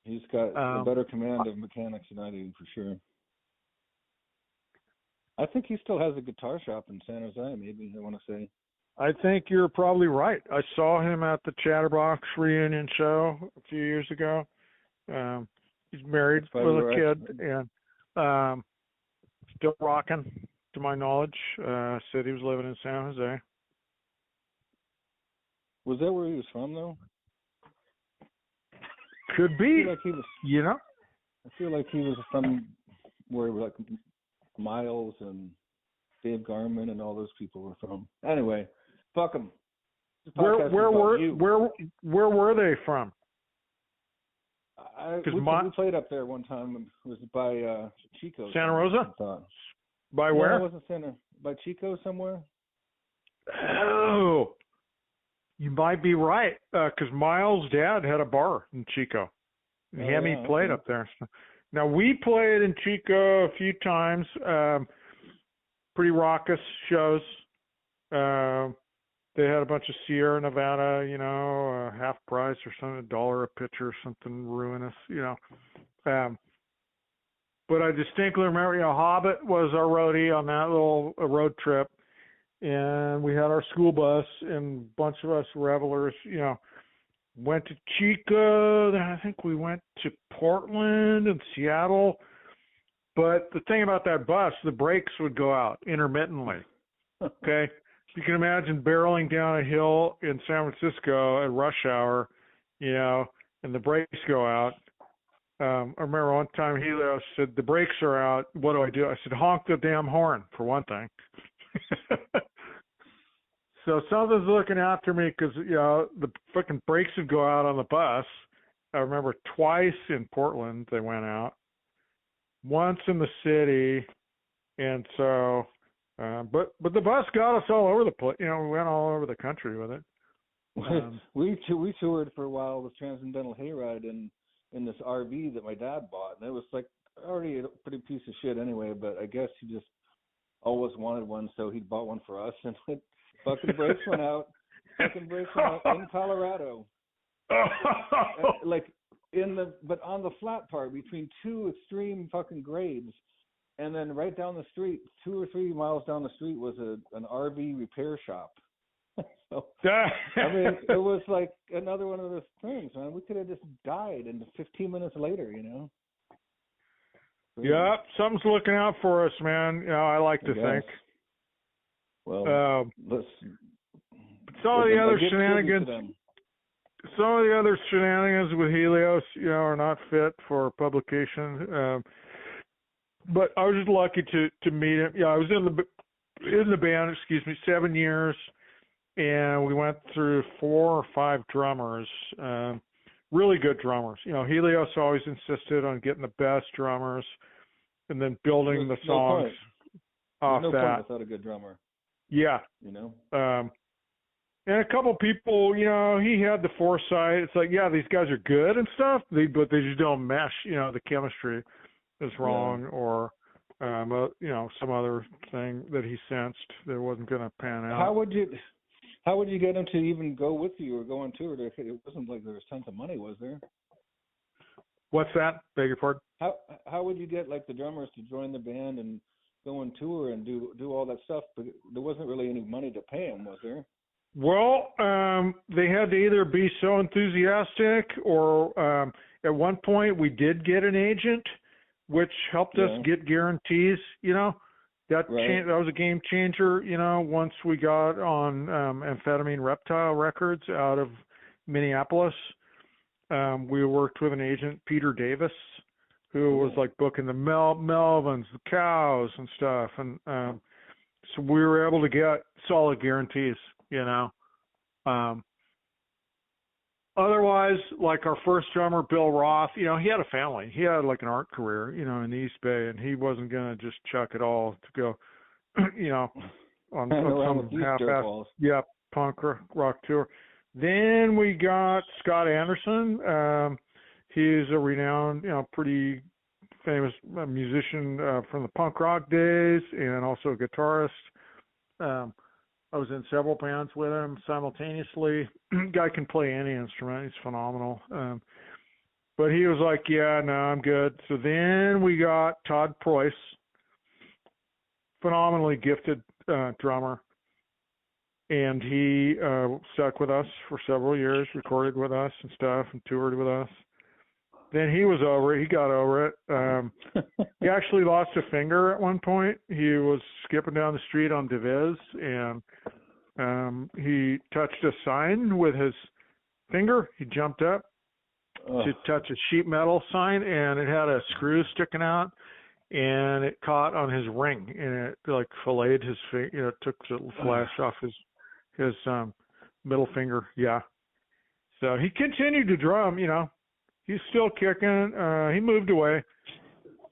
he's got a better command of mechanics than I do, for sure. I think he still has a guitar shop in San Jose, maybe, I want to say. I think you're probably right. I saw him at the Chatterbox reunion show a few years ago. He's married with a kid and still rocking, to my knowledge. Said he was living in San Jose. Was that where he was from, though? Could be. Like he was, you know? I feel like he was from where like Miles and Dave Garman and all those people were from. Anyway, fuck them. Where were they from? We played up there one time. It was by Chico. Santa Rosa? By where? No, it wasn't by Chico somewhere. Oh, you might be right. Because Miles' dad had a bar in Chico. And Hemi played up there. Now, we played in Chico a few times. Pretty raucous shows. They had a bunch of Sierra Nevada, you know, half price or something, $1 a pitcher or something ruinous, you know. But I distinctly remember, you know, Hobbit was our roadie on that little road trip. And we had our school bus and a bunch of us revelers, you know, went to Chico, then I think we went to Portland and Seattle. But the thing about that bus, the brakes would go out intermittently. Okay? You can imagine barreling down a hill in San Francisco at rush hour, and the brakes go out. I remember one time Helios said, the brakes are out. What do? I said, honk the damn horn, for one thing. So something's looking after me because, the fucking brakes would go out on the bus. I remember twice in Portland they went out. Once in the city. And so, but the bus got us all over the place. We went all over the country with it. We toured for a while with Transcendental Hayride in this RV that my dad bought. And it was like already a pretty piece of shit anyway, but I guess he just always wanted one, so he bought one for us. And fucking brakes went out. Fucking brakes went out in Colorado. But on the flat part between two extreme fucking grades, and then right down the street, 2 or 3 miles down the street was an RV repair shop. So, I mean, it was like another one of those things, man. We could have just died, and 15 minutes later, Yeah, something's looking out for us, man. I like to think. Well, some of the other shenanigans. Some of the other shenanigans with Helios, are not fit for publication. But I was just lucky to meet him. Yeah, I was in the band, 7 years, and we went through 4 or 5 drummers, really good drummers. Helios always insisted on getting the best drummers, and then building the songs off that. No point without a good drummer. Yeah. And a couple people, he had the foresight. It's like, yeah, these guys are good and stuff, but they just don't mesh. The chemistry is wrong, or some other thing that he sensed that wasn't going to pan out. How would you get him to even go with you or go on tour? It wasn't like there was tons of money, was there? What's that? Beg your pardon? How would you get like the drummers to join the band and go on tour and do all that stuff? But there wasn't really any money to pay them, was there? Well, they had to either be so enthusiastic, or at one point we did get an agent, which helped us get guarantees. That was a game changer. Once we got on Amphetamine Reptile Records out of Minneapolis, we worked with an agent, Peter Davis, who was like booking the Melvins, the Cows, and stuff, and so we were able to get solid guarantees. Otherwise, like our first drummer, Bill Roth, he had a family. He had like an art career, in the East Bay, and he wasn't going to just chuck it all to go, on some half-assed, punk rock tour. Then we got Scott Anderson. He's a renowned, pretty famous musician from the punk rock days, and also a guitarist. I was in several bands with him simultaneously. Guy can play any instrument. He's phenomenal. But he was like, yeah, no, I'm good. So then we got Todd Preuss, phenomenally gifted drummer. And he stuck with us for several years, recorded with us and stuff, and toured with us. Then he was over it. He got over it. He actually lost a finger at one point. He was skipping down the street on Deviz, and he touched a sign with his finger. He jumped up to touch a sheet metal sign, and it had a screw sticking out, and it caught on his ring, and it like filleted his finger. Took the flesh off his middle finger. Yeah. So he continued to drum. He's still kicking. He moved away,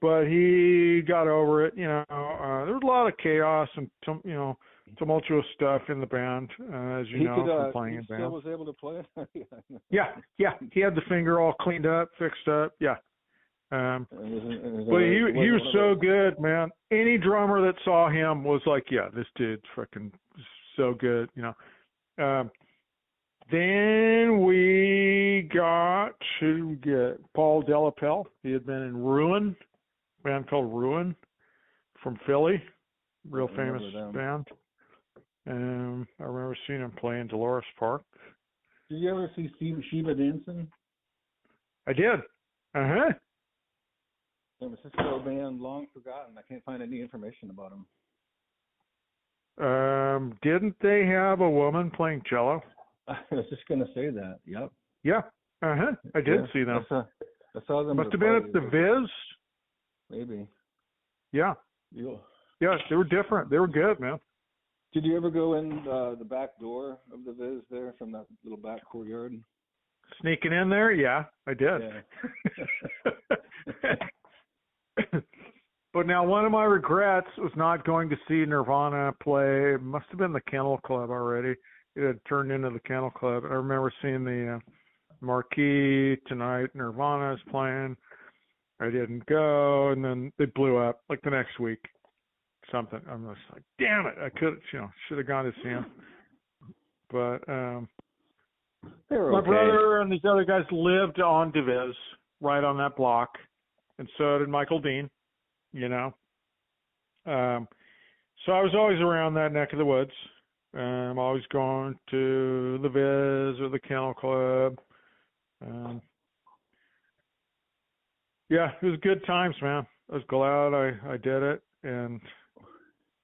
but he got over it. There was a lot of chaos and tumultuous stuff in the band, as you know, from playing in bands. He still was able to play. Yeah. He had the finger all cleaned up, fixed up. Yeah. But he was so good, man. Any drummer that saw him was like, yeah, this dude's fucking so good. Then we got to get Paul Delapelle. He had been in Ruin, a band called Ruin from Philly, real famous band. I remember seeing him play in Dolores Park. Did you ever see Sheba dancing? I did. Uh-huh. San Francisco band, long forgotten. I can't find any information about them. Didn't they have a woman playing cello? I was just going to say that. Yep. Yeah. Uh-huh. I did see them. I saw them. Must have been at the Viz. Maybe. Yeah. Yeah, they were different. They were good, man. Did you ever go in the back door of the Viz there from that little back courtyard? Sneaking in there? Yeah, I did. Yeah. But now one of my regrets was not going to see Nirvana play. It must have been the Kennel Club already. It had turned into the Kennel Club. I remember seeing the marquee tonight. Nirvana is playing. I didn't go, and then they blew up like the next week. Something. I'm just like, damn it! I could, should have gone to see him. But my brother and these other guys lived on DeViz, right on that block, and so did Michael Dean. So I was always around that neck of the woods. I'm always going to the Viz or the Kennel Club. Yeah, it was good times, man. I was glad I did it and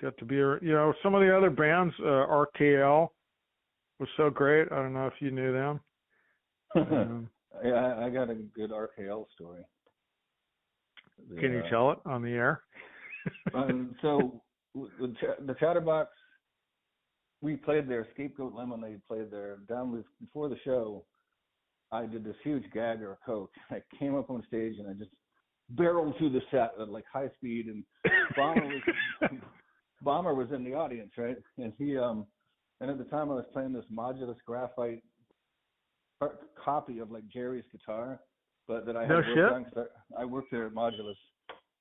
got to be, some of the other bands. RKL was so great. I don't know if you knew them. Yeah, I got a good RKL story. Can you tell it on the air? So the Chatterbox, we played there. Scapegoat Lemonade played there. Before the show, I did this huge gag or a coke. I came up on stage and I just barreled through the set at like high speed, and Bomber was in the audience, right? And he and at the time I was playing this modulus graphite copy of like Jerry's guitar, but that I had worked on because I worked there at Modulus,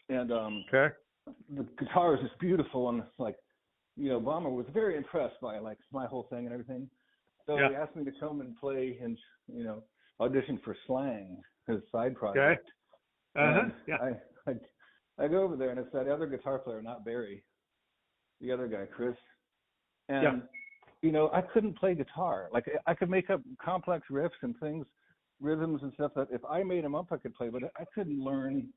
and the guitar is just beautiful, and like, Bomber was very impressed by like my whole thing and everything. So he asked me to come and play and audition for Slang, his side project. Okay. I go over there and it's that other guitar player, not Barry, the other guy, Chris, and I couldn't play guitar. Like I could make up complex riffs and things, rhythms and stuff that if I made them up I could play, but I couldn't learn.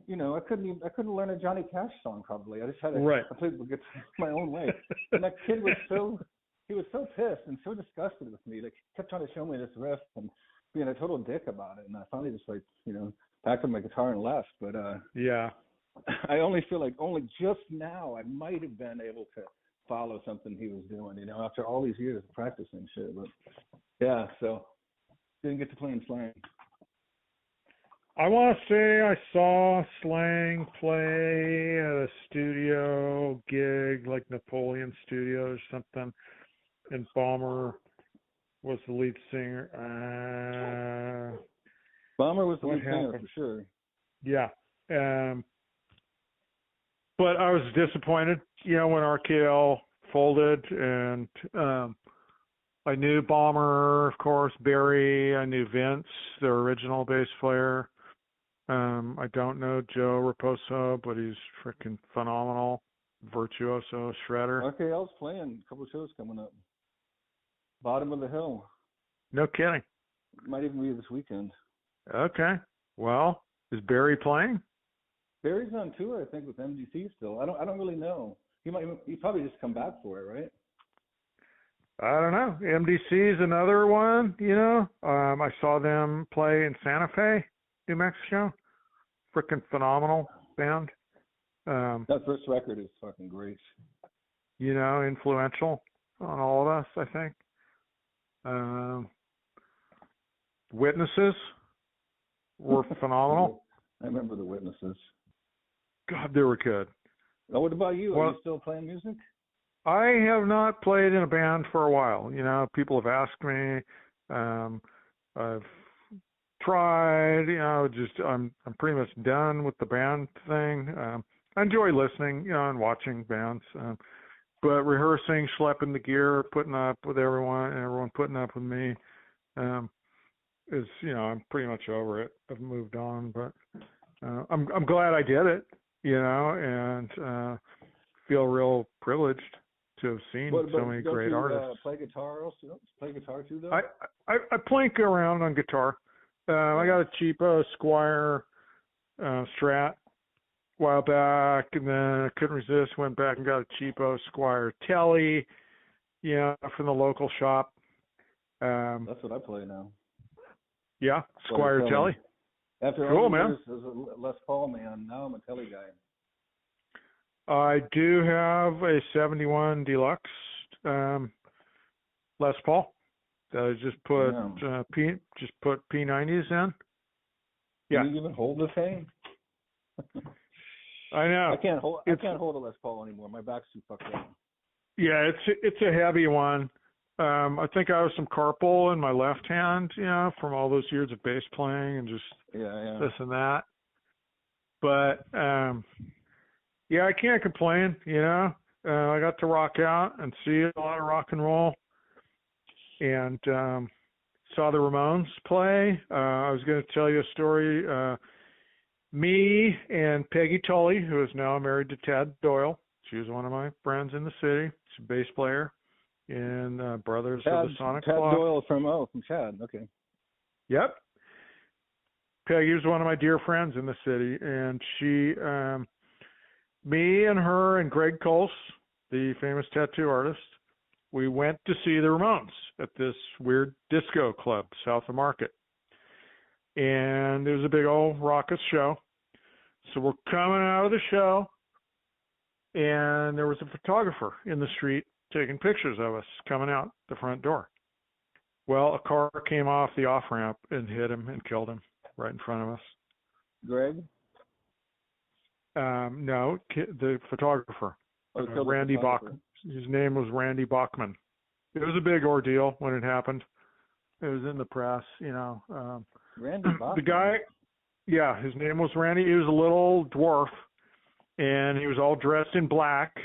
I couldn't learn a Johnny Cash song probably. I just had to play the guitar my own way. And that kid was so pissed and so disgusted with me. Like, he kept trying to show me this riff and being a total dick about it. And I finally just packed up my guitar and left. But I only feel like only just now I might have been able to follow something he was doing, after all these years of practicing shit. But so didn't get to play in Slang. I want to say I saw Slang play at a studio gig, like Napoleon Studios or something, and Bomber was the lead singer. Bomber was the lead singer for sure. Yeah. But I was disappointed, when RKL folded, and I knew Bomber, of course, Barry, I knew Vince, their original bass player. I don't know Joe Raposo, but he's freaking phenomenal, virtuoso shredder. RKL's playing a couple of shows coming up. Bottom of the Hill. No kidding. Might even be this weekend. Okay. Well, is Barry playing? Barry's on tour, I think, with MDC still. I don't really know. He probably just come back for it, right? I don't know. MDC is another one, I saw them play in Santa Fe, New Mexico. Freaking phenomenal band. That first record is fucking great. Influential on all of us, I think. Witnesses were phenomenal. I remember the Witnesses. God, they were good. Oh, what about you? Are you still playing music? I have not played in a band for a while. People have asked me. I've tried. I'm pretty much done with the band thing. I enjoy listening, and watching bands. But rehearsing, schlepping the gear, putting up with everyone, and everyone putting up with me, is, I'm pretty much over it. I've moved on, but I'm glad I did it, and feel real privileged to have seen But so many don't great you, artists. play guitar also? Don't you play guitar too, though? I plink around on guitar. I got a cheapo Squire Strat a while back, and then I couldn't resist, went back and got a cheapo Squire Telly, from the local shop. That's what I play now. Yeah, Squire Telly. After cool, all the man. years as a Les Paul man, now I'm a Telly guy. I do have a 71 Deluxe Les Paul that I just put P90s in. Yeah. Can you even hold the thing? I know. I can't hold a Les Paul anymore. My back's too fucked up. Yeah, it's a heavy one. I think I have some carpal in my left hand, from all those years of bass playing and just this and that. But I can't complain. I got to rock out and see a lot of rock and roll, and saw the Ramones play. I was going to tell you a story. Me and Peggy Tully, who is now married to Tad Doyle. She was one of my friends in the city. She's a bass player in Brothers of the Sonic Tad Clock. Doyle from Chad. Okay. Yep. Peggy was one of my dear friends in the city, and she, me and her and Greg Coles, the famous tattoo artist, we went to see the Ramones at this weird disco club south of Market. And it was a big old raucous show. So we're coming out of the show, and there was a photographer in the street taking pictures of us coming out the front door. Well, a car came off the off-ramp and hit him and killed him right in front of us. Greg? No, the photographer. Randy Bachman. His name was Randy Bachman. It was a big ordeal when it happened. It was in the press, Randy Bachman? The guy, his name was Randy. He was a little dwarf, and he was all dressed in black.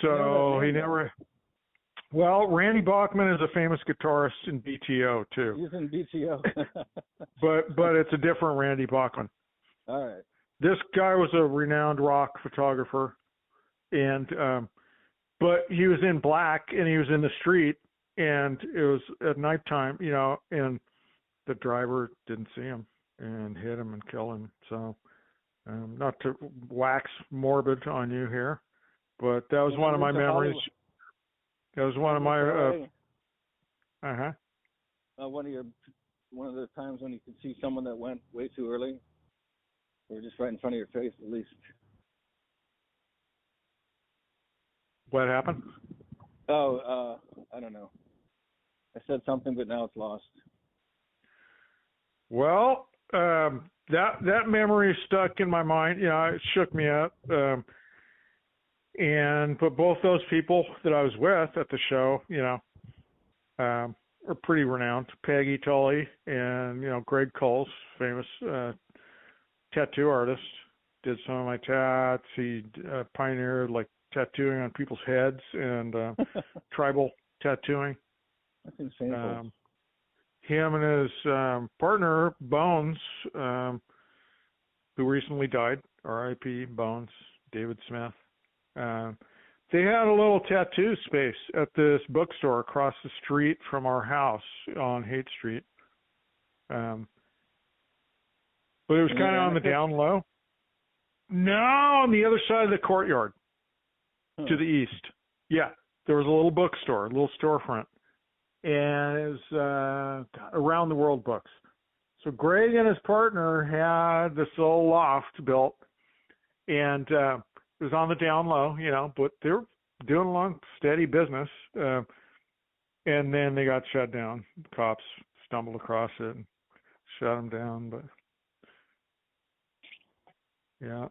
So he never... Well, Randy Bachman is a famous guitarist in BTO, too. He's in BTO. but it's a different Randy Bachman. All right. This guy was a renowned rock photographer, and but he was in black, and he was in the street, and it was at nighttime, and the driver didn't see him and hit him and kill him. So not to wax morbid on you here, but that was one of my memories. That was one of my one of the times when you could see someone that went way too early, or just right in front of your face, at least. What happened? Oh, I don't know. I said something, but now it's lost. Well, that memory stuck in my mind. It shook me up. But both those people that I was with at the show, are pretty renowned. Peggy Tully and, Greg Coles, famous tattoo artist, did some of my tats. He pioneered tattooing on people's heads and tribal tattooing. That's insane. Him and his partner, Bones, who recently died, R.I.P. Bones, David Smith. They had a little tattoo space at this bookstore across the street from our house on Haight Street. But it was kind of on the down low. No, on the other side of the courtyard to the east. Yeah, there was a little bookstore, a little storefront. And it was Around the World books. So Greg and his partner had this little loft built, and it was on the down low, but they were doing a long, steady business. And then they got shut down. The cops stumbled across it and shut them down. But yeah.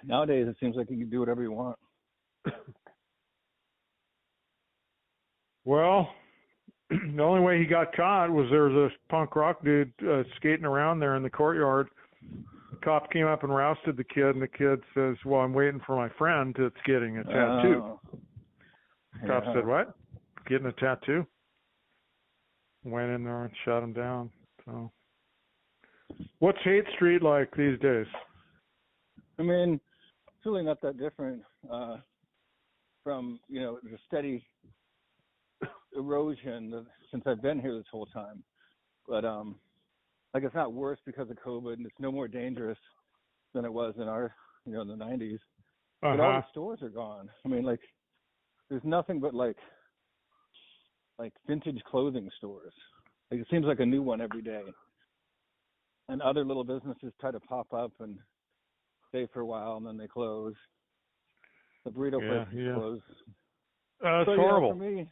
Nowadays, it seems like you can do whatever you want. Well, the only way he got caught was there was a punk rock dude skating around there in the courtyard. The cop came up and rousted the kid, and the kid says, "Well, I'm waiting for my friend that's getting a tattoo." The cop said, "What? Getting a tattoo?" Went in there and shut him down. So, what's Haight Street like these days? I mean, it's really not that different. from, the steady erosion since I've been here this whole time. But like, it's not worse because of COVID, and it's no more dangerous than it was in our, in the 90s. But all the stores are gone. I mean, like, there's nothing but like vintage clothing stores. Like, it seems like a new one every day. And other little businesses try to pop up and stay for a while, and then they close. The burrito place close. It's horrible. For me,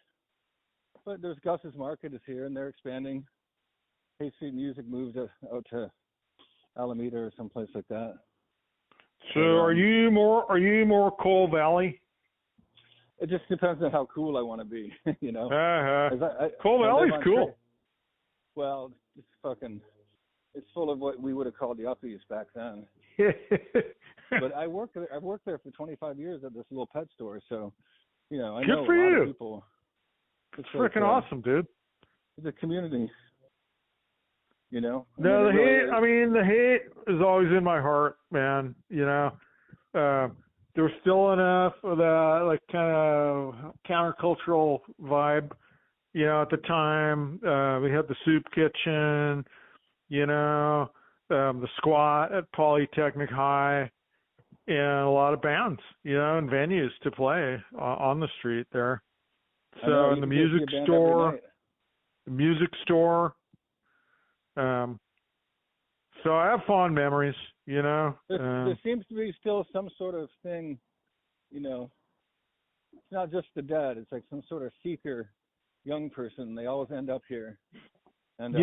but there's Gus's Market is here, and they're expanding. Hay Street Music moved out to Alameda or someplace like that. So, are you more Coal Valley? It just depends on how cool I want to be, Coal Valley's cool. Well, it's full of what we would have called the uppies back then. But I've worked there for 25 years at this little pet store, so I know a lot of people. It's freaking awesome, dude. It's a community. No, the hate is always in my heart, man. There's still enough of that, like, kind of countercultural vibe. At the time, we had the soup kitchen, the squat at Polytechnic High, and a lot of bands, and venues to play on the street there. So, and the music store. So I have fond memories, There seems to be still some sort of thing, it's not just the dead. It's like some sort of seeker young person. They always end up here. And,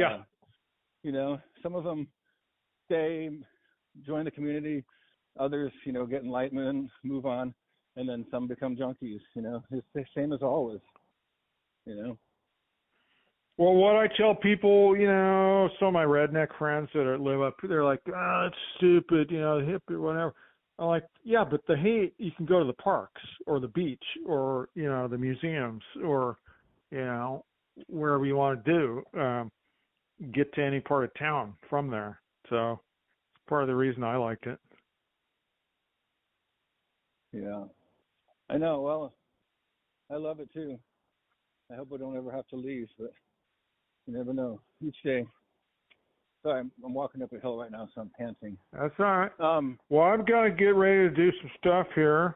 some of them stay, join the community. Others, get enlightenment, move on. And then some become junkies, It's the same as always, Well, what I tell people, some of my redneck friends that live up, they're like, it's stupid, hippie or whatever. I'm like, yeah, but the hate, you can go to the parks or the beach or, the museums or, wherever you want to do, get to any part of town from there. So it's part of the reason I liked it. Yeah, I know. Well, I love it too. I hope I don't ever have to leave, but you never know. Each day. Sorry, I'm walking up a hill right now, so I'm panting. That's all right. Well, I've got to get ready to do some stuff here.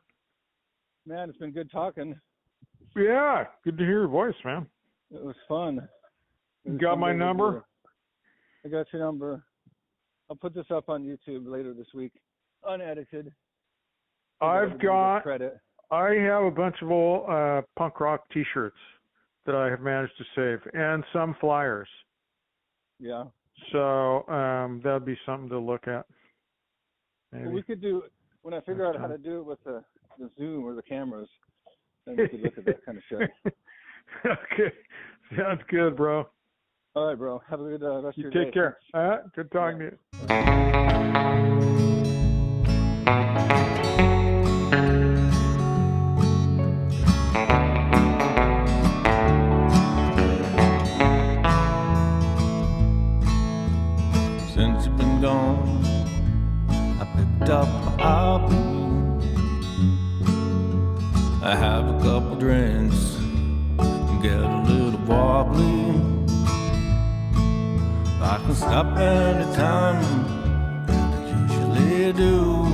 Man, it's been good talking. Yeah, good to hear your voice, man. It was fun. You got my number? I got your number. I'll put this up on YouTube later this week, unedited. I have a bunch of old punk rock T-shirts that I have managed to save, and some flyers. Yeah. So that would be something to look at. Maybe. Well, we could do, when I figure out how to do it with the Zoom or the cameras, then we could look at that kind of shit. Okay. Sounds good, bro. All right, bro. Have a good rest of your day. Take care. Good talking to you. Since you've been gone, I picked up my hobby. I have a couple drinks and get a little wobbly. I can stop anytime, I usually do,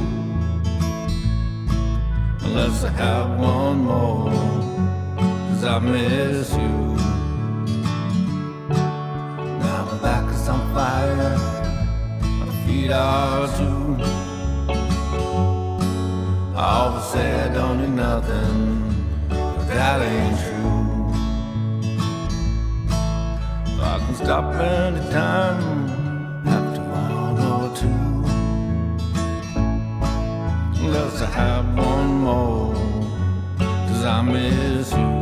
unless I have one more, 'cause I miss you. Now my back is on fire, my feet are too. I always say I don't need nothing, but that ain't true. I can stop anytime, after 1 or 2, unless I have one more, 'cause I miss you.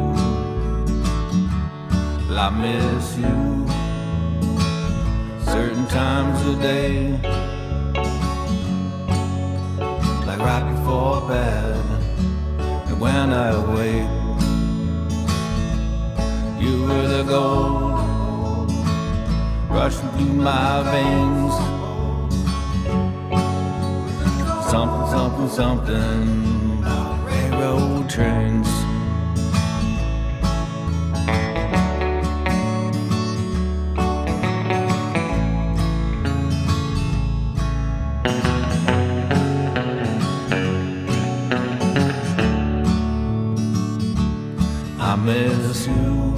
Well, I miss you certain times of day, like right before bed, and when I wake, you were the gold rushing through my veins. Something, something, something about railroad trains. I miss you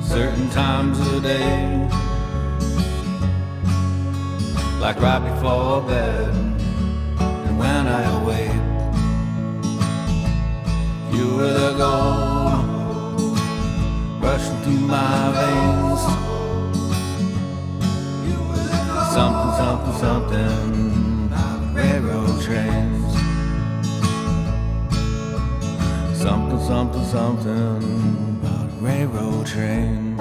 certain times of the day, like right before bed and when I awake. You were the gold rushing through my veins. Something, something, something about railroad trains. Something, something, something about railroad trains.